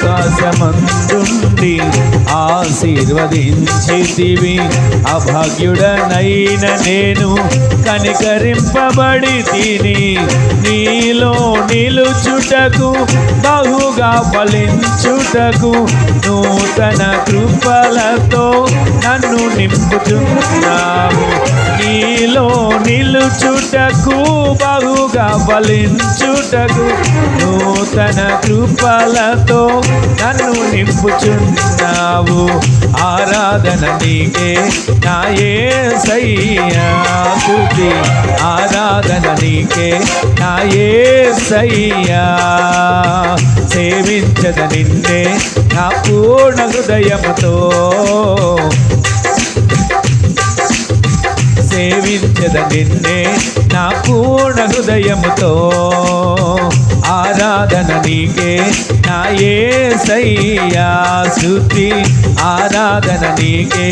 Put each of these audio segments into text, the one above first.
ఆకాశమందుండి ఆశీర్వదించితివి. అభాగ్యుడనైన నేను కనికరింపబడి తిని నీలో నిలుచుటకు బహుగా ఫలించుటకు నూతన కృపలతో నన్ను నింపుచున్నావు. నీలో నిలుచుటకు బహుగా ఫలించుటకు నూతన కృపలతో నన్ను నింపుచున్నావు. ఆరాధన నీకే నా యేసయ్యా, స్తుతి ఆరాధన నీకే నా యేసయ్యా. సేవించద నిన్నే నా పూర్ణ హృదయముతో, సేవించద నిన్నే నా పూర్ణ హృదయముతో. ఆరాధన నీకే నా యేసయ్యా, స్తుతి ఆరాధన నీకే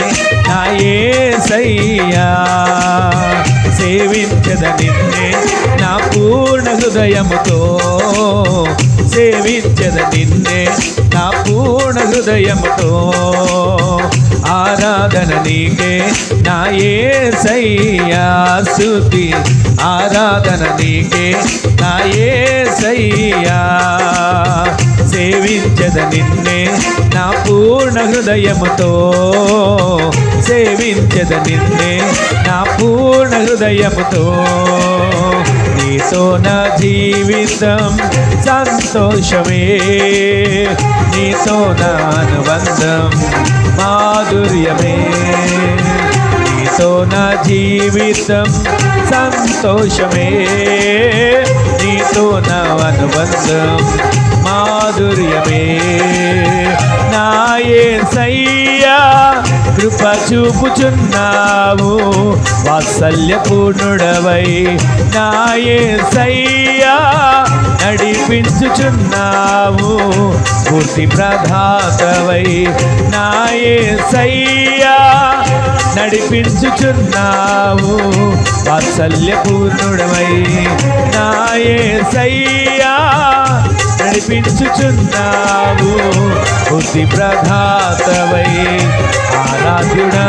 నా యేసయ్యా. సేవించద నిన్నే నా పూర్ణ హృదయముతో, సేవించద నిన్నే నా పూర్ణ హృదయముతో. ఆరాధన నీకే నా యేసయ్యా, స్తుతి ఆరాధన నీకే నా యేసయ్యా. సేవించద నిన్నే నా పూర్ణ హృదయముతో, సేవించద నిన్నే నా పూర్ణ హృదయముతో. నీతో నా జీవితం సంతోషమే, నీతో నా అనుబంధం మాధుర్యమే. నీతో నా జీవితం సంతోషమే, నీతో నా అనుబంధం మాధుర్యమే. నా యేసయ్యా కృప చూపుచున్నావు, వాత్సల్యపూర్ణుడవై నా యేసయ్యా నడిపించుచున్నావు. పూర్తి ప్రదాతవై నా యేసయ్యా నడిపించుచున్నావు. వాత్సల్యపూర్ణుడవై నా యేసయ్యా నడిపించుచున్నావు. బుద్ధి ప్రదాతవై ఆరాధ్యుడా